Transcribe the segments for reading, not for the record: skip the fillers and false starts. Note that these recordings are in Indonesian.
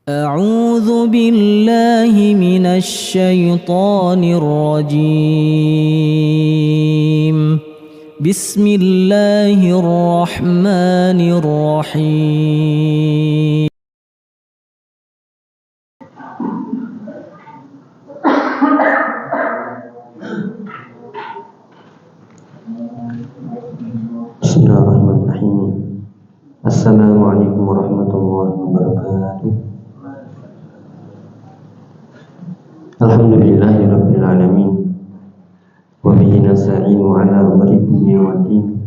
أعوذ بالله من الشيطان الرجيم. بسم الله الرحمن الرحيم. Bismillahirrahmanirrahim. Assalamualaikum warahmatullahi wabarakatuh. Alhamdulillahirabbil alamin. Wa bihi nasta'inu ala umuri dunya waddin.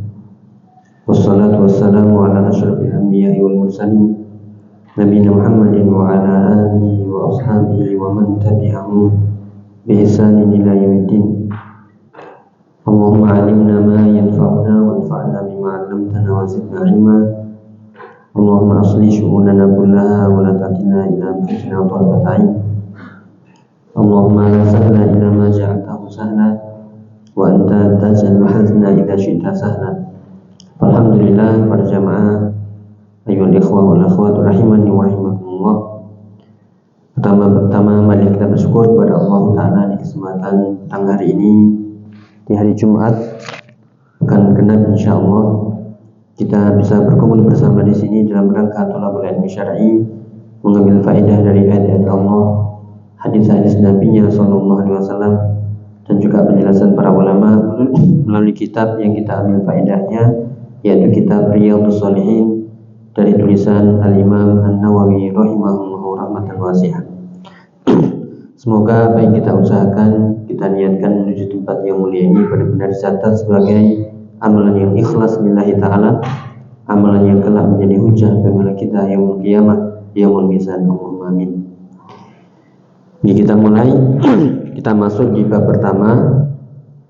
Wassalatu wassalamu ala asyrafil anbiya'i wal mursalin nabiyina Muhammadin wa ala alihi wa ashabihi wa man tabi'ahum bi ihsanin ila yaumiddin. Allahumma 'allimna ma yanfa'una wanfa'na bima 'allamtana wa zidna 'ilma. Allahumma aslih syu'unana kullaha wa la takilna ila anfusina tarfata 'ain. Allahumma la sahla illa ma ja'altahu sahla wa anta taj'alul hazna idza syi'ta sahla. Alhamdulillah, para jamaah ayyuhal ikhwah wal akhwat rahimani wa rahimakumullah. Pertama mari kita bersyukur kepada Allah Ta'ala di kesempatan petang hari ini, di hari Jumat akan genap insyaallah kita bisa berkumpul bersama di sini dalam rangka thalabul ilmi syar'i, mengambil faedah dari ayat-ayat Allah, hadis-hadis Nabi-Nya sallallahu alaihi wasallam, dan juga penjelasan para ulama melalui kitab yang kita ambil faedahnya, yaitu kitab Riyadhus Shalihin dari tulisan Al-Imam An-Nawawi rahimahullahu rahmatan wasi'ah. Semoga apa yang kita usahakan, kita niatkan menuju tempat yang mulia ini benar-benar dicatat sebagai amalan yang ikhlas lillahi ta'ala, amalan yang kelak menjadi hujjah bagi kita yaumul qiyamah, yaumul mizan. Allahumma amin. Jadi kita mulai, kita masuk di bab pertama,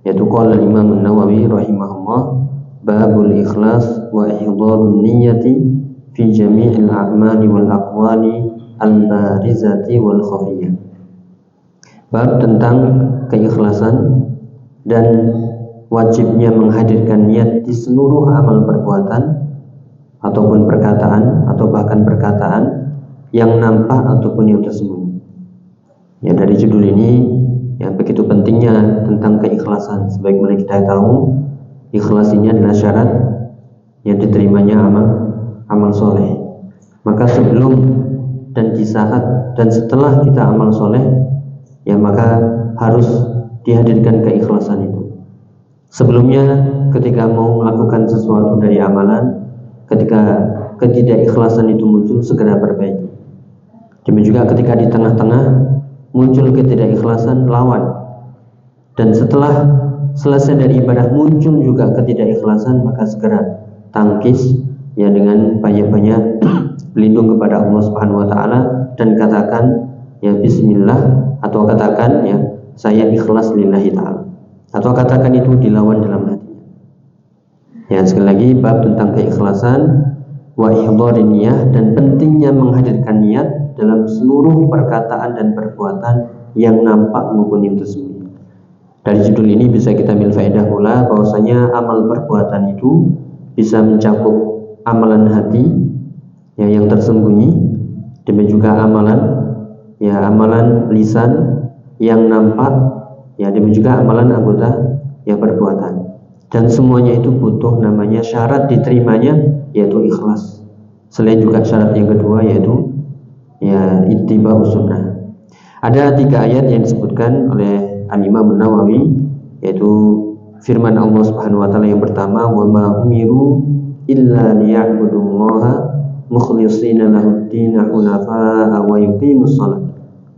yaitu qala Imam An-Nawawi rahimahullah, babul ikhlas wa ihdharun niyyati fi jami'il a'mali wal aqwali al-barizati wal khafiyah. Bab tentang keikhlasan dan wajibnya menghadirkan niat di seluruh amal perbuatan ataupun perkataan, atau bahkan perkataan yang nampak ataupun yang tersembunyi. Ya, dari judul ini ya begitu pentingnya tentang keikhlasan. Sebagaimana kita tahu, ikhlas ini adalah syarat yang diterimanya amal soleh. Maka sebelum dan di saat dan setelah kita amal soleh, ya maka harus dihadirkan keikhlasan itu. Sebelumnya ketika mau melakukan sesuatu dari amalan, ketika ketidakikhlasan itu muncul, segera perbaiki. Demikian juga ketika di tengah-tengah muncul ketidakikhlasan, lawan. Dan setelah selesai dari ibadah muncul juga ketidakikhlasan, maka segera tangkis ya dengan banyak-banyak berlindung kepada Allah Subhanahu wa taala dan katakan ya bismillah, atau katakan ya saya ikhlas lillahi ta'ala, atau katakan itu dilawan dalam hatinya. Ya, sekali lagi bab tentang keikhlasan wa ihdharin niyah, dan pentingnya menghadirkan niat dalam seluruh perkataan dan perbuatan yang nampak maupun yang tersembunyi. Dari judul ini bisa kita ambil faedah pula bahwasanya amal perbuatan itu bisa mencakup amalan hati ya yang tersembunyi, demikian juga amalan lisan yang nampak, ya demikian juga amalan anggota ya perbuatan. Dan semuanya itu butuh namanya syarat diterimanya, yaitu ikhlas. Selain juga syarat yang kedua yaitu ya ittiba'us sunnah. Ada 3 ayat yang disebutkan oleh Al-Imam An-Nawawi, yaitu firman Allah Subhanahu wa taala yang pertama, wa ma umiru illa liya'budullaha mukhlishina lahud-din hunafa'a wa yuqimus shalah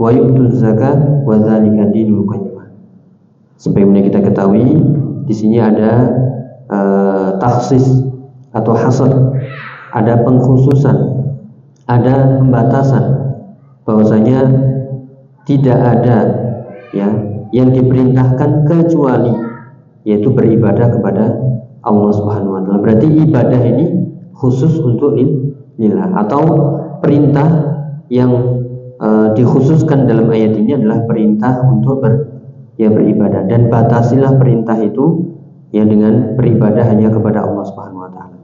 wa yu'tuz zakah wa dzalika dinul qayyimah. Sebagaimana kita ketahui, di sini ada takhsis atau hasr, ada pengkhususan, ada pembatasan, bahwasanya tidak ada ya yang diperintahkan kecuali yaitu beribadah kepada Allah Subhanahu wa taala. Berarti ibadah ini khusus untuk lillah, atau perintah yang dikhususkan dalam ayat ini adalah perintah untuk beribadah, dan batasilah perintah itu ya dengan beribadah hanya kepada Allah Subhanahu wa taala.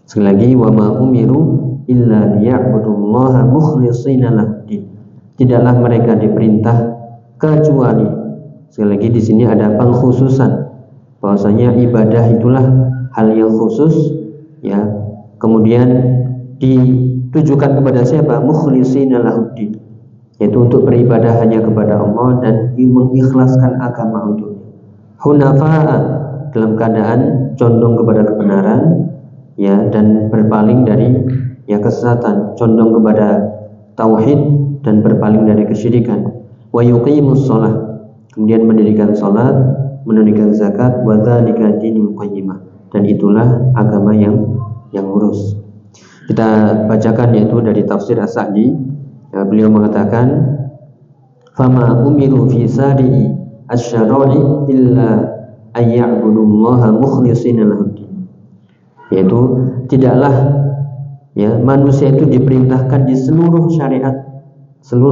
Sekali lagi, wa ma umiru illa liya'budullaha mukhlishina lahuddin. Tidaklah mereka diperintah kecuali, sekali lagi di sini ada pengkhususan bahwasanya ibadah itulah hal yang khusus, ya. Kemudian ditujukan kepada siapa? Mukhlishina lahuddin, yaitu untuk beribadah hanya kepada Allah dan mengikhlaskan agama untuknya. Hunafa'a, dalam keadaan condong kepada kebenaran, ya, dan berpaling dari kesesatan, condong kepada tauhid dan berpaling dari kesyirikan. Wa yuqimus shalah, kemudian mendirikan salat, menunaikan zakat, wa dzalika dinul qayyimah, dan itulah agama yang lurus. Kita bacakan yaitu dari tafsir As-Sa'di. Beliau mengatakan, fama umiru fi sadi'i asy-syara'i illa ayya'budullaha mukhlishina lahuddin, yaitu tidaklah, ya, manusia itu diperintahkan di seluruh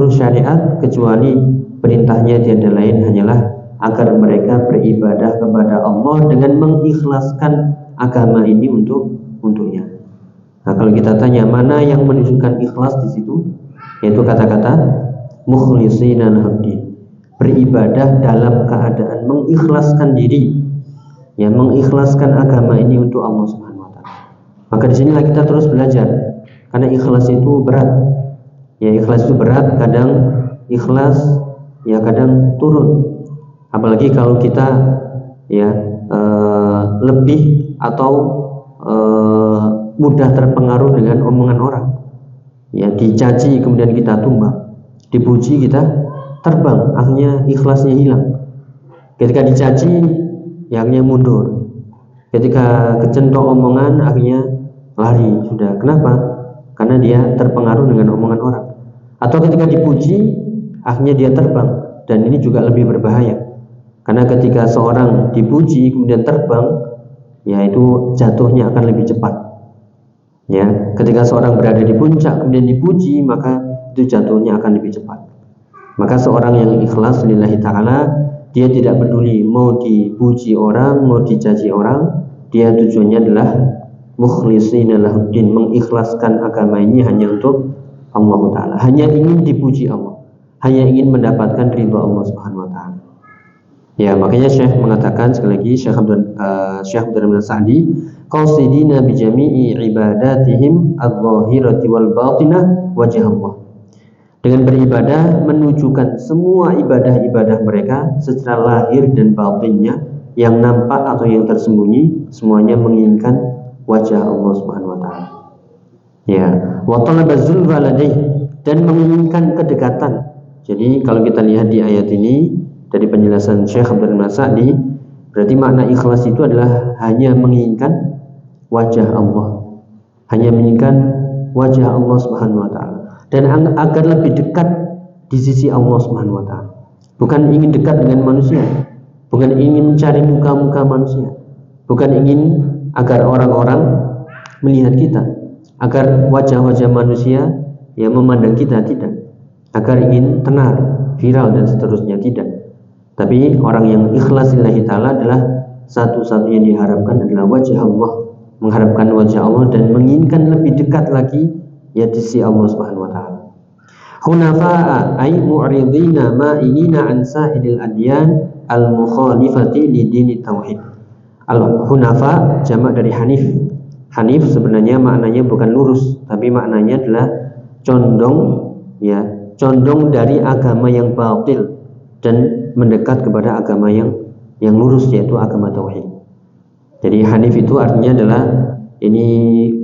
syariat kecuali perintahnya tiada lain hanyalah agar mereka beribadah kepada Allah dengan mengikhlaskan agama ini untuknya. Nah, kalau kita tanya mana yang menunjukkan ikhlas di situ, yaitu kata-kata mukhlishina lahuddin, beribadah dalam keadaan mengikhlaskan diri, ya, mengikhlaskan agama ini untuk Allah Subhanahu wa taala. Maka di sinilah kita terus belajar, karena ikhlas itu berat. Ya, ikhlas itu berat, kadang ikhlas, ya, kadang turun. Apalagi kalau kita, ya, lebih atau mudah terpengaruh dengan omongan orang. Ya, dicaci kemudian kita tumbang, dipuji kita terbang, akhirnya ikhlasnya hilang. Ketika dicaci, ya, akhirnya mundur. Ketika kecentok omongan, akhirnya lari sudah. Kenapa? Karena dia terpengaruh dengan omongan orang. Atau ketika dipuji, akhirnya dia terbang, dan ini juga lebih berbahaya. Karena ketika seorang dipuji kemudian terbang, ya, itu jatuhnya akan lebih cepat. Ya, ketika seorang berada di puncak kemudian dipuji, maka itu jatuhnya akan lebih cepat. Maka seorang yang ikhlas lillahi ta'ala, dia tidak peduli mau dipuji orang, mau dicaci orang, dia tujuannya adalah mukhlishina lahuddin, mengikhlaskan agama ini hanya untuk Allah Ta'ala, hanya ingin dipuji Allah, hanya ingin mendapatkan ridha Allah Subhanahu wa Ta'ala. Ya, makanya Syekh mengatakan sekali lagi, Syekh Abdurrahman As-Sa'di, qasidina bi jami'i ibadatihim adh-dhahirati wal batinah wajh Allah. Dengan beribadah menunjukkan semua ibadah-ibadah mereka secara lahir dan batinnya, yang nampak atau yang tersembunyi, semuanya menginginkan wajah Allah Subhanahu wa taala. Ya, wa talabazul waladih, dan menginginkan kedekatan. Jadi kalau kita lihat di ayat ini dari penjelasan Syekh Abdurrahman As-Sa'di, berarti makna ikhlas itu adalah hanya menginginkan wajah Allah, hanya menginginkan wajah Allah Subhanahu wa taala, dan agar lebih dekat di sisi Allah Subhanahu wa taala. Bukan ingin dekat dengan manusia, bukan ingin mencari muka-muka manusia, bukan ingin agar orang-orang melihat kita, agar wajah-wajah manusia yang memandang kita, tidak, agar ingin tenar, viral dan seterusnya, tidak. Tapi orang yang ikhlas lillahi ta'ala adalah satu-satunya diharapkan adalah wajah Allah, mengharapkan wajah Allah dan menginginkan lebih dekat lagi, ya, di sisi Allah Subhanahu wa taala. Hunafa'a ay mu'ridina ma'inina an sa'idil adyan al-mukhalifati li dini tauhid. Al-hunafa jamak dari hanif. Hanif sebenarnya maknanya bukan lurus, tapi maknanya adalah condong, ya, condong dari agama yang batil dan mendekat kepada agama yang lurus, yaitu agama tauhid. Jadi hanif itu artinya adalah ini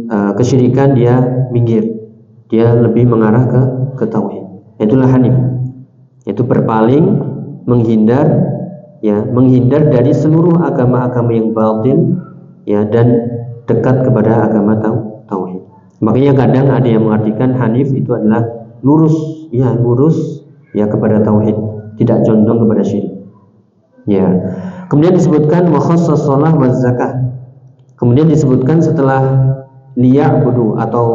kesyirikan dia minggir, dia lebih mengarah ke tauhid. Itulah hanif. Itu berpaling, menghindar, ya, menghindar dari seluruh agama-agama yang batil, ya, dan dekat kepada agama tauhid. Makanya kadang ada yang mengartikan hanif itu adalah lurus, ya, lurus, ya, kepada tauhid, tidak condong kepada syirik. Ya. Kemudian disebutkan wa khassas shalah wa zakah. Kemudian disebutkan setelah liya'budu atau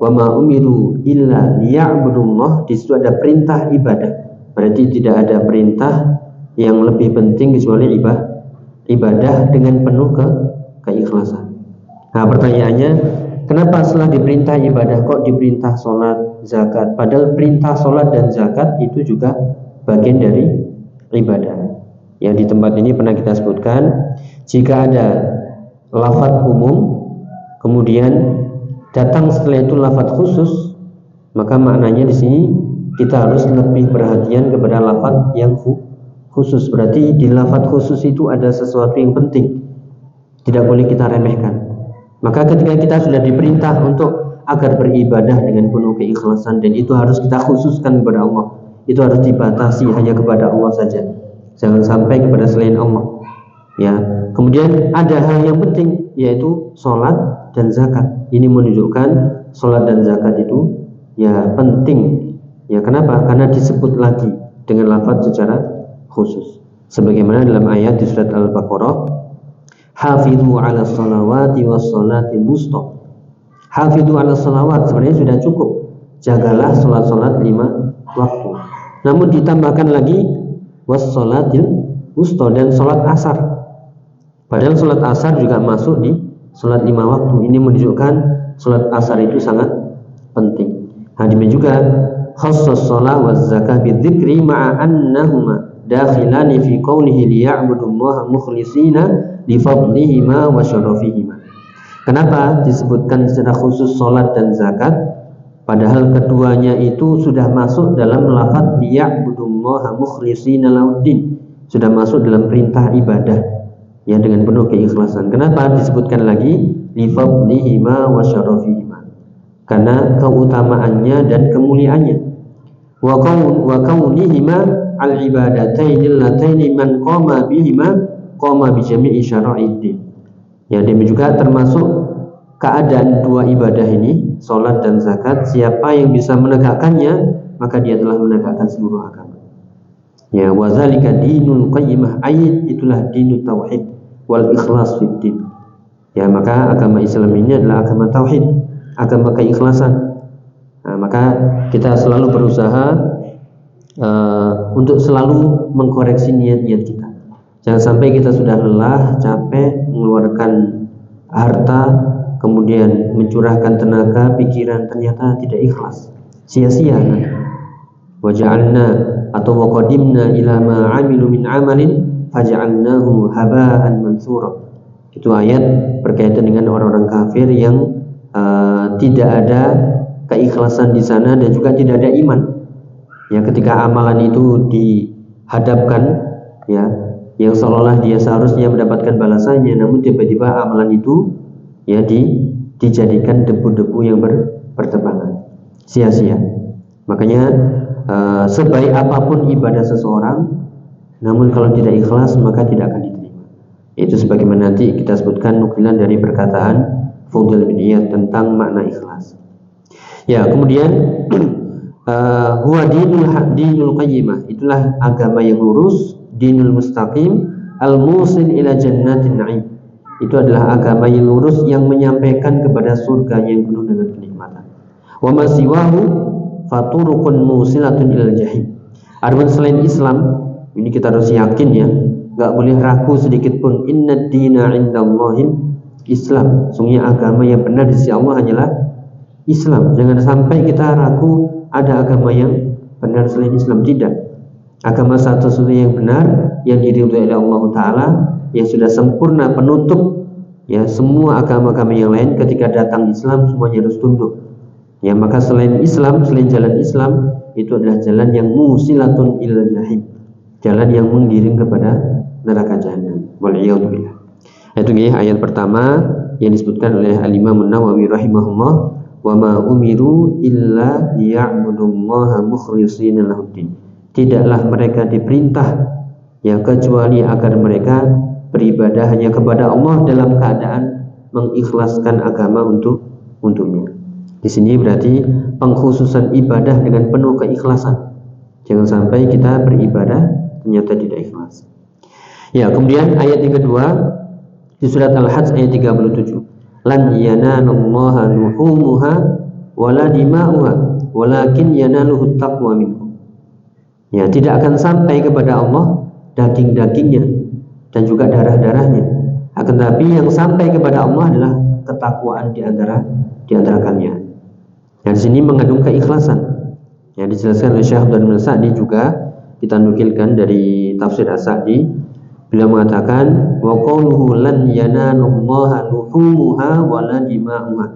wa ma umiru illa liya'budullah, di situ ada perintah ibadah. Berarti tidak ada perintah yang lebih penting kecuali ibadah dengan penuh keikhlasan. Nah, pertanyaannya, Kenapa setelah diperintah ibadah kok diperintah sholat, zakat? Padahal perintah sholat dan zakat itu juga bagian dari ibadah. Yang di tempat ini pernah kita sebutkan, jika ada lafadz umum kemudian datang setelah itu lafadz khusus, maka maknanya di sini kita harus lebih perhatian kepada lafadz yang khusus. Berarti di lafadz khusus itu ada sesuatu yang penting, tidak boleh kita remehkan. Maka ketika kita sudah diperintah untuk agar beribadah dengan penuh keikhlasan, dan itu harus kita khususkan kepada Allah, itu harus dibatasi hanya kepada Allah saja, jangan sampai kepada selain Allah. Ya, kemudian ada hal yang penting yaitu sholat dan zakat. Ini menunjukkan sholat dan zakat itu ya penting. Ya, kenapa? Karena disebut lagi dengan lafaz secara khusus. Sebagaimana dalam ayat di surat Al-Baqarah, hafidhu ala salawati was salatil wusta. Hafidhu ala salawat sebenarnya sudah cukup. Jagalah salat-salat 5 waktu. Namun ditambahkan lagi was salatil wusta dan salat asar. Padahal salat asar juga masuk di salat 5 waktu. Ini menunjukkan salat asar itu sangat penting. Demikian juga khassas shalah waz zakah bidzikri ma'a annahuma dakhilani fi qawlihi liya'budullaha mukhlishina li fadlihima wa syarafihima. Kenapa disebutkan secara khusus salat dan zakat padahal keduanya itu sudah masuk dalam lafaz liya'budullaha mukhlishina lahuddin, sudah masuk dalam perintah ibadah ya dengan penuh keikhlasan. Kenapa disebutkan lagi li fadlihima wa syarafihima? Karena keutamaannya dan kemuliaannya. Wa kaunihima al-ibadataini allataini man qama bihima qama bi jami'i syara'iddin. Ya, demikian juga termasuk keadaan dua ibadah ini, salat dan zakat, siapa yang bisa menegakkannya maka dia telah menegakkan seluruh agama. Ya, wa zalika dinul qayyimah, ayat itulah dinut tauhid wal ikhlas fid din. Ya, maka agama Islam ini adalah agama tauhid, agama keikhlasan. Nah, maka kita selalu berusaha untuk selalu mengkoreksi niat-niat kita. Jangan sampai kita sudah lelah, capek, mengeluarkan harta, kemudian mencurahkan tenaga, pikiran, ternyata tidak ikhlas, sia-sia. Waja'alna atau waqadimna ila ma 'amilu min 'amalin faja'alnahu haba'an mansura. Itu ayat berkaitan dengan orang-orang kafir yang tidak ada keikhlasan di sana dan juga tidak ada iman. Ya, ketika amalan itu dihadapkan, ya, yang seolah-olah dia seharusnya mendapatkan balasannya, namun tiba-tiba amalan itu ya dijadikan debu-debu yang berterbangan, sia-sia. Makanya sebaik apapun ibadah seseorang, namun kalau tidak ikhlas maka tidak akan diterima. Itu sebagaimana nanti kita sebutkan nukilan dari perkataan Fudail bin Iyad tentang makna ikhlas. Ya, kemudian huwa dinul qayyimah, itulah agama yang lurus, dinul mustaqim, al-musil ila jannatin na'im. Itu adalah agama yang lurus yang menyampaikan kepada surga yang penuh dengan kenikmatan. Wa ma siwahu faturuqun musilatun ilal jahim. Adapun selain Islam, ini kita harus yakin ya, enggak boleh ragu sedikit pun. Innad dina 'indallahil Islam. Sungguhnya agama yang benar di sisi Allah hanyalah Islam. Jangan sampai kita ragu ada agama yang benar selain Islam. Tidak. Agama satu-satunya yang benar yang diridhoi oleh Allah Ta'ala, yang sudah sempurna penutup ya semua agama-agama yang lain. Ketika datang Islam semuanya harus tunduk. Ya, maka selain Islam, selain jalan Islam, itu adalah jalan yang musilatun ilal jahim, jalan yang menggiring kepada neraka jahanam. Wal'iyadzubillah. Itu ayat pertama yang disebutkan oleh Al-Imam An-Nawawi rahimahullah, wa ma umiru illa liya'budullaha mukhlishina lahuddin. Tidaklah mereka diperintah ya kecuali agar mereka beribadah hanya kepada Allah dalam keadaan mengikhlaskan agama untuknya. Di sini berarti pengkhususan ibadah dengan penuh keikhlasan. Jangan sampai kita beribadah ternyata tidak ikhlas. Ya, kemudian ayat yang kedua di surat Al-Hajj ayat 37. Lan yanalallaha luhumuha wala dima'uha walakin yanaluhu taqwa minkum. Ya, tidak akan sampai kepada Allah daging-dagingnya dan juga darah-darahnya, Akan tetapi yang sampai kepada Allah adalah ketakwaan di antara kalian. Dan di sini mengandung keikhlasan. Yang dijelaskan oleh Syekh Abdul Sa'di juga kita nukilkan dari tafsir As-Sa'di. Beliau mengatakan wa qawluhu lan yanalullaha luhumuha wala dima'uha.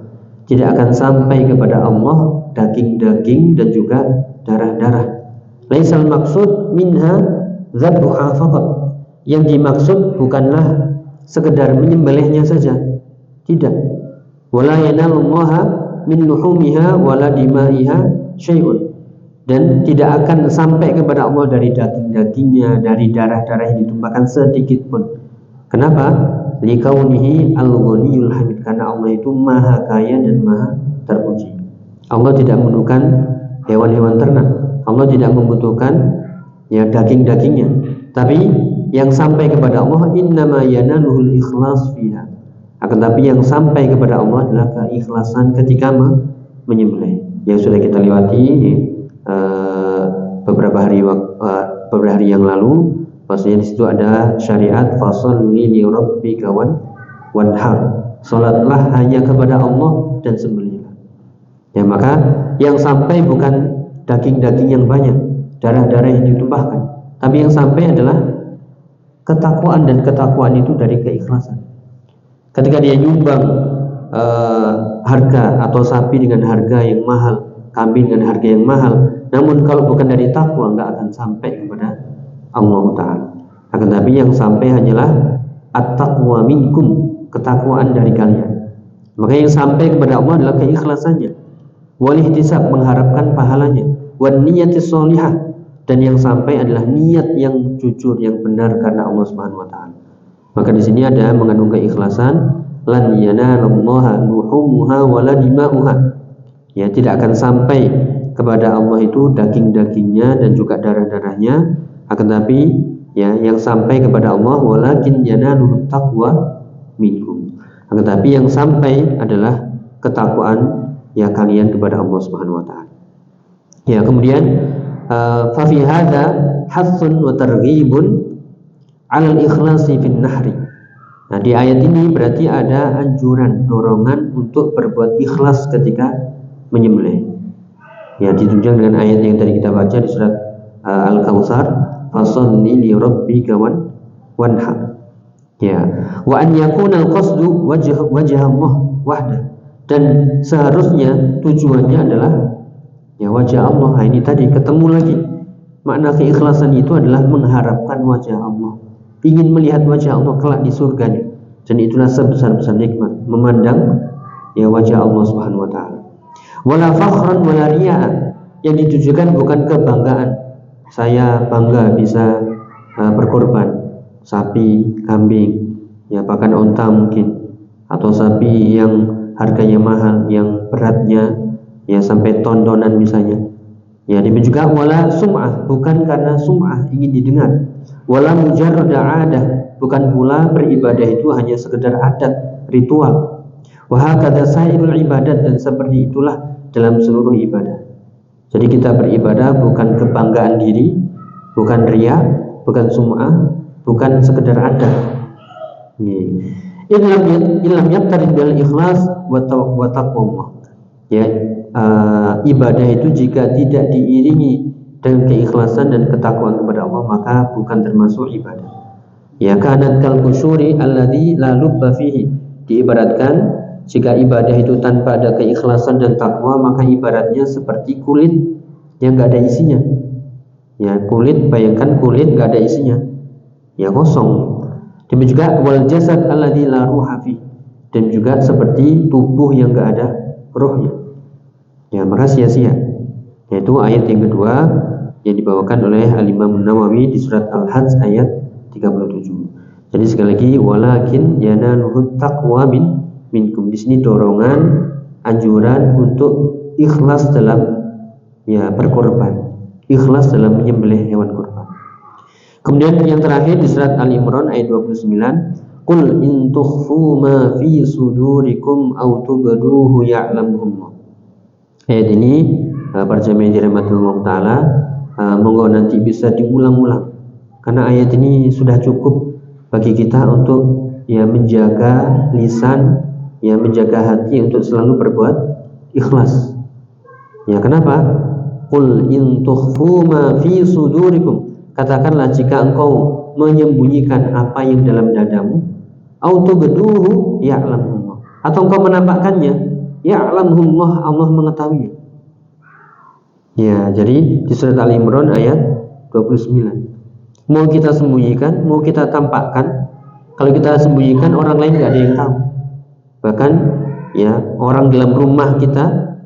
Tidak akan sampai kepada Allah daging-daging dan juga darah-darah. Laisal maksud minha dzabhuha faqat. Yang dimaksud bukanlah sekedar menyembelihnya saja, tidak. Wala yanalullaha min luhumiha wala dimaiha syai'un, dan tidak akan sampai kepada Allah dari daging-dagingnya, dari darah-darah yang ditumpahkan sedikit pun. Kenapa? Likaunihi al-ghaniyul hamid, karena Allah itu maha kaya dan maha terpuji. Allah tidak membutuhkan hewan-hewan ternak, Allah tidak membutuhkan daging-dagingnya, tapi yang sampai kepada Allah innama yanaluhul ikhlas fiha. Akan tapi yang sampai kepada Allah adalah keikhlasan ketika menyembelih. Yang sudah kita lewati beberapa hari yang lalu, maksudnya di situ ada syariat fasholli li rabbika wanhar. Salatlah hanya kepada Allah dan sembelihlah. Ya, maka yang sampai bukan daging-daging yang banyak, darah-darah yang ditumpahkan, tapi yang sampai adalah ketakwaan, dan ketakwaan itu dari keikhlasan. Ketika dia nyumbang harga atau sapi dengan harga yang mahal, kambing dengan harga yang mahal, namun kalau bukan dari takwa nggak akan sampai kepada Allah Ta'ala. Akan tapi yang sampai hanyalah at-taqwa minkum, ketakwaan dari kalian. Maka yang sampai kepada Allah adalah keikhlasannya, wal ihtisab, mengharapkan pahalanya, wan niyatis sholihah, dan yang sampai adalah niat yang jujur, yang benar karena Allah Subhanahu wa taala. Maka di sini ada mengandung keikhlasan, lan yanalullaha luhumuha wala dima'uha. Ya, tidak akan sampai kepada Allah itu daging-dagingnya dan juga darah-darahnya, akan tapi yang sampai kepada Allah walakin yanaluhu taqwa minkum. Akan tapi yang sampai adalah ketakwaan kalian kepada Allah Subhanahu wa taala. Ya, kemudian fafi hadza hathun wa targhibun 'ala al-ikhlasi fin nahri. Nah, di ayat ini berarti ada anjuran, dorongan untuk berbuat ikhlas ketika menyembelih. Ya, ditunjukkan dengan ayat yang tadi kita baca di surat Al-Kautsar, fasholli li rabbika wanhar. Ya, wa an yakuna al-qasdu wajh Allah wahda, dan seharusnya tujuannya adalah wajah Allah. Nah, ini tadi ketemu lagi makna keikhlasan itu adalah mengharapkan wajah Allah, ingin melihat wajah Allah kelak di surganya, dan itulah sebesar-besar nikmat memandang wajah Allah Subhanahu wa taala. Wala fakhran wala riya, yang ditujukan bukan kebanggaan, saya bangga bisa berkorban sapi, kambing, bahkan unta mungkin, atau sapi yang harganya mahal, yang beratnya sampai ton-tonan misalnya. Demikian juga wala sum'ah, bukan karena sum'ah, ingin didengar. Wala mujarrad 'adah, bukan pula beribadah itu hanya sekedar adat, ritual. Wa hakadza sairul ibadat, dan seperti itulah dalam seluruh ibadah. Jadi kita beribadah bukan kebanggaan diri, bukan riya, bukan sum'ah, bukan sekedar adat. Illam yaqtarid bil ikhlas wa taqwa. Ibadah itu jika tidak diiringi dengan keikhlasan dan ketakwaan kepada Allah, maka bukan termasuk ibadah. Kanat kal kusyuri alladzi la lubba fihi, diibaratkan jika ibadah itu tanpa ada keikhlasan dan takwa, maka ibaratnya seperti kulit yang enggak ada isinya. Kulit, bayangkan kulit enggak ada isinya, kosong. Demikian juga wal jasad alladzi la ruha fihi, dan juga seperti tubuh yang enggak ada rohnya, maka sia-sia. Yaitu ayat yang kedua yang dibawakan oleh Al-Imam Nawawi di surat Al-Hajj ayat 37. Jadi sekali lagi, walakin yanaluhu taqwa minkum. Di sini dorongan, anjuran untuk ikhlas dalam berkorban, ikhlas dalam menyembelih hewan kurban. Kemudian yang terakhir di surat Al-Imran ayat 29, qul in tukhfu ma fi sudurikum aw tubduhu ya'lamuhullah. Ayat ini para jamaah dirahmati Allah Ta'ala, monggo nanti bisa diulang-ulang, karena ayat ini sudah cukup bagi kita untuk ya menjaga lisan, ya menjaga hati untuk selalu berbuat ikhlas. Ya, kenapa? Qul in tukhfu ma fi sudurikum, katakanlah jika engkau menyembunyikan apa yang dalam dadamu, au tubduhu ya'lamullah, atau engkau menampakkannya, ya'lamullah, Allah mengetahuinya. Ya, jadi di surat Al-Imran ayat 29. Mau kita sembunyikan, mau kita tampakkan. Kalau kita sembunyikan, orang lain nggak ada yang tahu. Bahkan ya orang dalam rumah kita,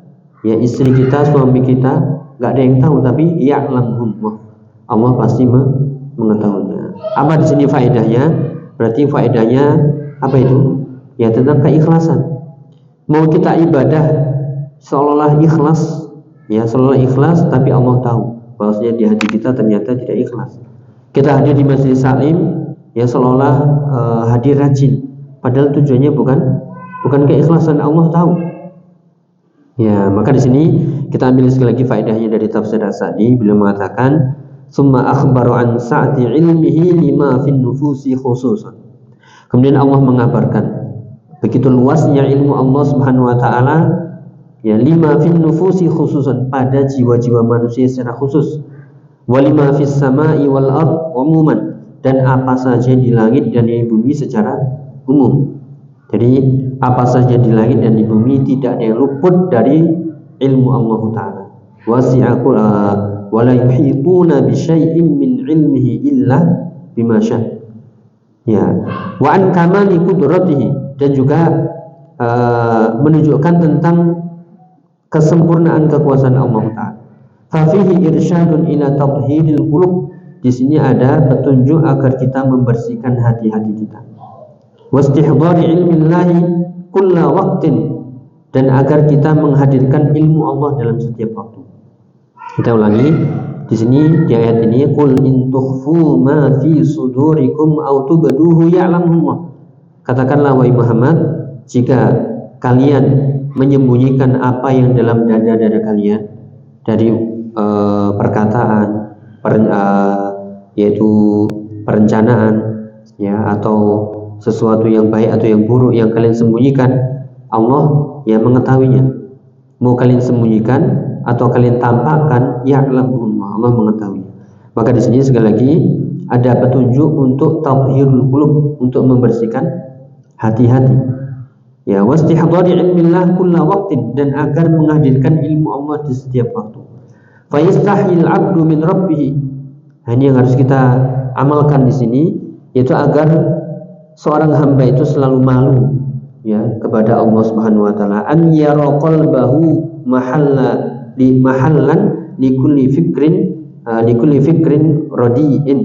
ya istri kita, suami kita, nggak ada yang tahu, tapi ya'lamullah, Allah pasti mengetahuinya. Apa di sini faedahnya? Berarti faedahnya apa itu? Ya tentang keikhlasan. Mau kita ibadah seolah-olah ikhlas, ya seolah ikhlas, tapi Allah tahu bahwasanya di hati kita ternyata tidak ikhlas. Kita hadir di majelis salim, ya seolah-olah hadir rajin, padahal tujuannya bukan keikhlasan, Allah tahu. Ya, maka di sini kita ambil sekali lagi faedahnya dari tafsir As-Sa'di. Beliau mengatakan, "Tsumma akhbaru an sa'ati ilmihi lima fin nufusi khususan." Kemudian Allah mengabarkan begitu luasnya ilmu Allah Subhanahu wa taala, ya lima fin nufusi khususan, pada jiwa-jiwa manusia secara khusus, wa lima fis sama'i wal ard umuman, dan apa saja di langit dan di bumi secara umum. Jadi apa saja di langit dan di bumi tidak ada yang luput dari ilmu Allah Ta'ala. Wasi'akul wa la yuhituna bi syai'in min ilmihi illa bima syaa. Ya, wa an kamali qudratihi, dan juga menunjukkan tentang kesempurnaan kekuasaan Allah Ta'ala. Fa fihi irsyadun ila tathhiril qulub, di sini ada petunjuk agar kita membersihkan hati-hati kita. Wastihdari ilmillahi kulla waqtin, dan agar kita menghadirkan ilmu Allah dalam setiap waktu. Kita ulangi di sini di ayat ini, qul in tukhfu ma fi sudurikum aw tubduhu ya'lamullah. Katakanlah wahai Muhammad, jika kalian menyembunyikan apa yang dalam dada-dada kalian dari perkataan, yaitu perencanaan, ya, atau sesuatu yang baik atau yang buruk yang kalian sembunyikan, Allah yang mengetahuinya. Mau kalian sembunyikan atau kalian tampakkan, ya'lamullah, Allah mengetahuinya. Maka di sini sekali lagi ada petunjuk untuk tathhirul qulub, untuk membersihkan hati-hati. Ya, wastihdari ilmillah kulla waqtin, dan agar menghadirkan ilmu Allah di setiap waktu. Fa yastahil 'abdu min rabbih. Ini yang harus kita amalkan di sini, yaitu agar seorang hamba itu selalu malu, ya, kepada Allah Subhanahu wa taala, an yara qalbahu mahallan li kulli fikrin radiin.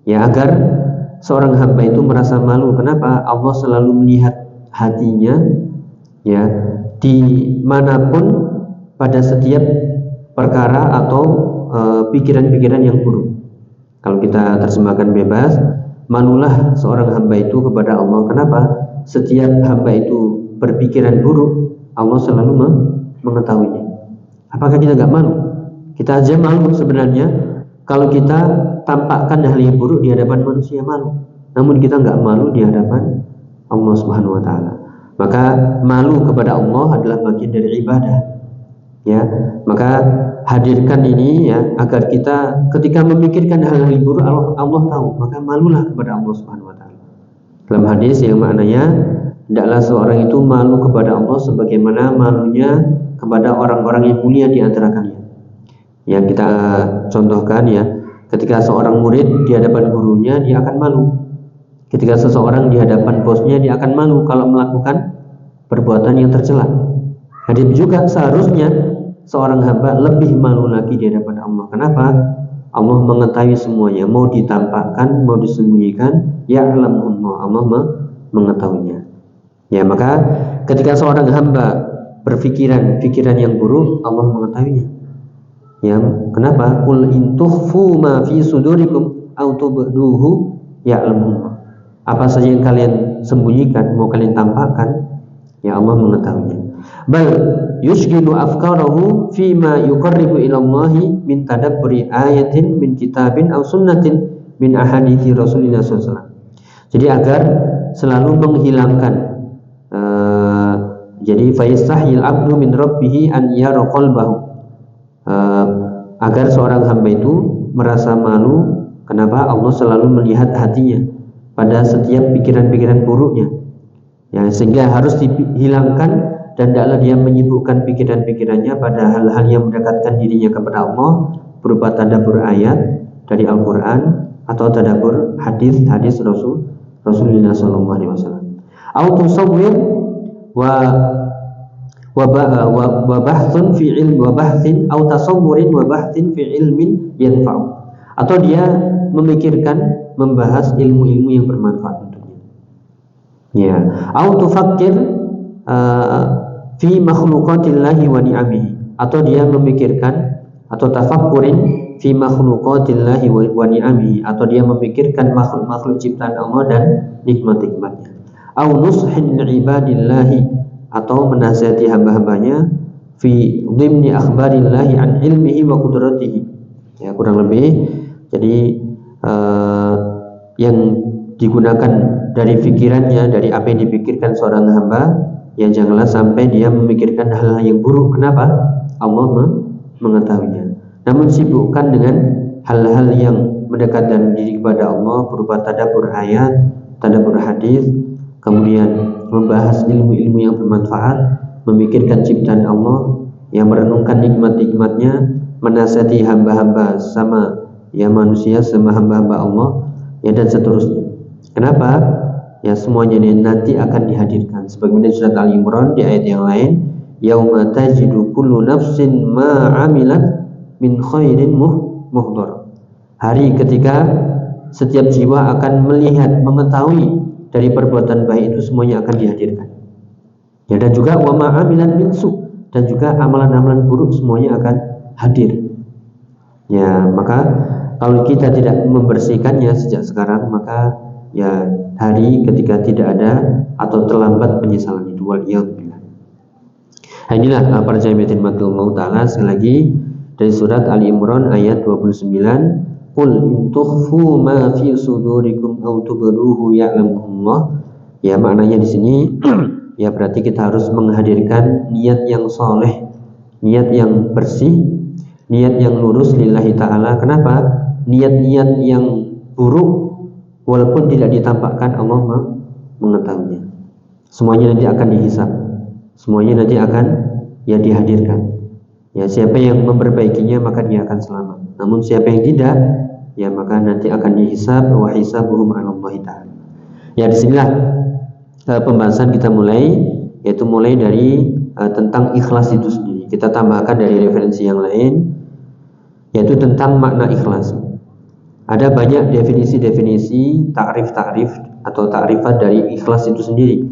Ya, agar seorang hamba itu merasa malu. Kenapa? Allah selalu melihat hatinya, ya, dimanapun pada setiap perkara atau pikiran-pikiran yang buruk. Kalau kita terjemahkan bebas, malulah seorang hamba itu kepada Allah. Kenapa? Setiap hamba itu berpikiran buruk, Allah selalu mengetahuinya. Apakah kita nggak malu? Kita aja malu sebenarnya kalau kita tampakkan hal yang buruk di hadapan manusia, malu. Namun kita nggak malu di hadapan Allah Subhanahu wa taala. Maka malu kepada Allah adalah bagian dari ibadah. Ya, maka hadirkan ini, ya, agar kita ketika memikirkan hal-hal yang buruk, Allah tahu, maka malulah kepada Allah Subhanahu wa taala. Dalam hadis yang maknanya, hendaklah seorang itu malu kepada Allah sebagaimana malunya kepada orang-orang yang mulia di antara kalian. Ya, kita contohkan, ya, ketika seorang murid di hadapan gurunya, dia akan malu. Ketika seseorang di hadapan bosnya, dia akan malu kalau melakukan perbuatan yang tercela. Jadi juga seharusnya seorang hamba lebih malu lagi di hadapan Allah. Kenapa? Allah mengetahui semuanya, mau ditampakkan, mau disembunyikan, ya'lamullah, Allah mengetahuinya. Ya, maka ketika seorang hamba berpikiran yang buruk, Allah mengetahuinya. Ya, kenapa? Qul in tukhfu ma fi sudurikum aw tubduhu ya'lamullah. Apa saja yang kalian sembunyikan, mau kalian tampakkan, ya Allah mengetahuinya. Bal yushgilu afkarahu fima yuqarribu ila Allahi min tadabburi ayatin min kitabin aw sunnatin min ahadithi Rasulillah SAW. Jadi agar selalu menghilangkan jadi fayastahil abdu min rabbih an yara qalbahu, agar seorang hamba itu merasa malu. Kenapa? Allah selalu melihat hatinya pada setiap pikiran-pikiran buruknya, ya, sehingga harus dihilangkan dan tidaklah dia menyibukkan pikiran-pikirannya pada hal-hal yang mendekatkan dirinya kepada Allah, berupa tadabbur ayat dari Al-Quran atau tadabbur hadis Rasulullah SAW. Autusawwir wa bahtun fi ilm wa bahthin au tasawwurin wa bahthin fi ilmin yanfa'u, atau dia memikirkan, membahas ilmu-ilmu yang bermanfaat untuknya, ya, au tufakkir fi makhluqatillahi wa ni'amihi, atau dia memikirkan atau tafakkurin fi makhluqatillahi wa ni'amihi, atau dia memikirkan makhluk-makhluk ciptaan Allah dan nikmat-nikmatnya. Au nushin ibadillahi, atau menasihati hamba-hambanya fi dhimni akhbarillahi an ilmihi wa qudratihi, ya, kurang lebih. Jadi yang digunakan dari pikirannya, dari apa yang dipikirkan seorang hamba, ya janganlah sampai dia memikirkan hal-hal yang buruk. Kenapa? Allah mengetahuinya. Namun sibukkan dengan hal-hal yang mendekatkan diri kepada Allah, berupa tadabbur ayat, tadabbur hadis, kemudian membahas ilmu-ilmu yang bermanfaat, memikirkan ciptaan Allah, yang merenungkan nikmat-nikmatnya, menasihati hamba-hamba sama, ya, manusia sama hamba-hamba Allah, ya, dan seterusnya. Kenapa? Ya, semuanya ini nanti akan dihadirkan sebagaimana surat Al-Imran di ayat yang lain, yauma tajidu kullu nafsin ma 'amilat min khairin muhdhar. Hari ketika setiap jiwa akan melihat, mengetahui dari perbuatan baik itu semuanya akan dihadirkan. Ya, dan juga wa ma 'amilat min su', dan juga amalan-amalan buruk semuanya akan hadir. Ya, maka kalau kita tidak membersihkannya sejak sekarang, maka ya hari ketika tidak ada atau terlambat penyesalan itu. Waliyadzubillah. Inilah para jamiatin matlul ta'ala, sekali lagi dari surat Ali Imran ayat 29. Qul in tukhfu ma fi sudurikum aw tubduhu ya'lamuhullah. Ya, maknanya di sini ya berarti kita harus menghadirkan niat yang soleh, niat yang bersih, niat yang lurus lillahi ta'ala. Kenapa? Niat-niat yang buruk walaupun tidak ditampakkan, Allah mengetahuinya. Semuanya nanti akan dihisab, semuanya nanti akan ya dihadirkan. Ya, siapa yang memperbaikinya maka dia akan selamat. Namun siapa yang tidak, ya maka nanti akan dihisab, wa hisabuhum 'alallahi ta'ala. Ya, disinilah pembahasan kita mulai, yaitu mulai dari tentang ikhlas itu sendiri. Kita tambahkan dari referensi yang lain, yaitu tentang makna ikhlas. Ada banyak definisi-definisi, takrif-takrif atau takrifat dari ikhlas itu sendiri.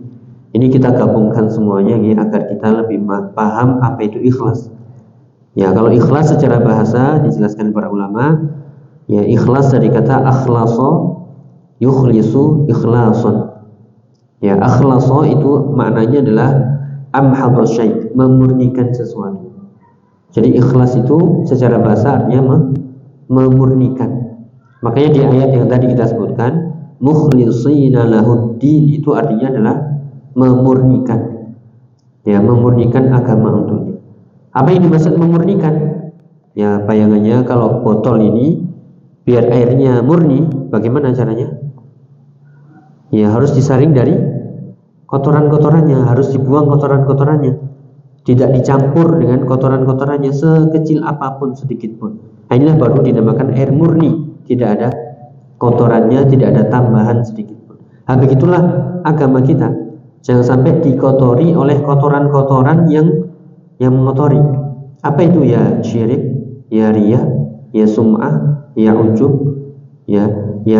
Ini kita gabungkan semuanya ya, agar kita lebih paham apa itu ikhlas. Ya, kalau ikhlas secara bahasa dijelaskan para ulama, ya ikhlas dari kata akhlasa yukhlisu ikhlason. Ya, akhlasa itu maknanya adalah amhadha syai', memurnikan sesuatu. Jadi ikhlas itu secara bahasa artinya memurnikan. Makanya di ayat yang tadi kita sebutkan, mukhlishina lahuddin, itu artinya adalah memurnikan. Ya, memurnikan agama untuknya. Apa yang dimaksud memurnikan? Ya, bayangannya kalau botol ini biar airnya murni, bagaimana caranya? Ya, harus disaring dari kotoran-kotorannya, harus dibuang kotoran-kotorannya, tidak dicampur dengan kotoran-kotorannya sekecil apapun, sedikit pun. Nah, inilah baru dinamakan air murni, tidak ada kotorannya, tidak ada tambahan sedikit pun. Nah, begitulah agama kita, jangan sampai dikotori oleh kotoran-kotoran yang mengotori. Apa itu? Ya syirik, ya riya, ya sum'ah, ya ujub, ya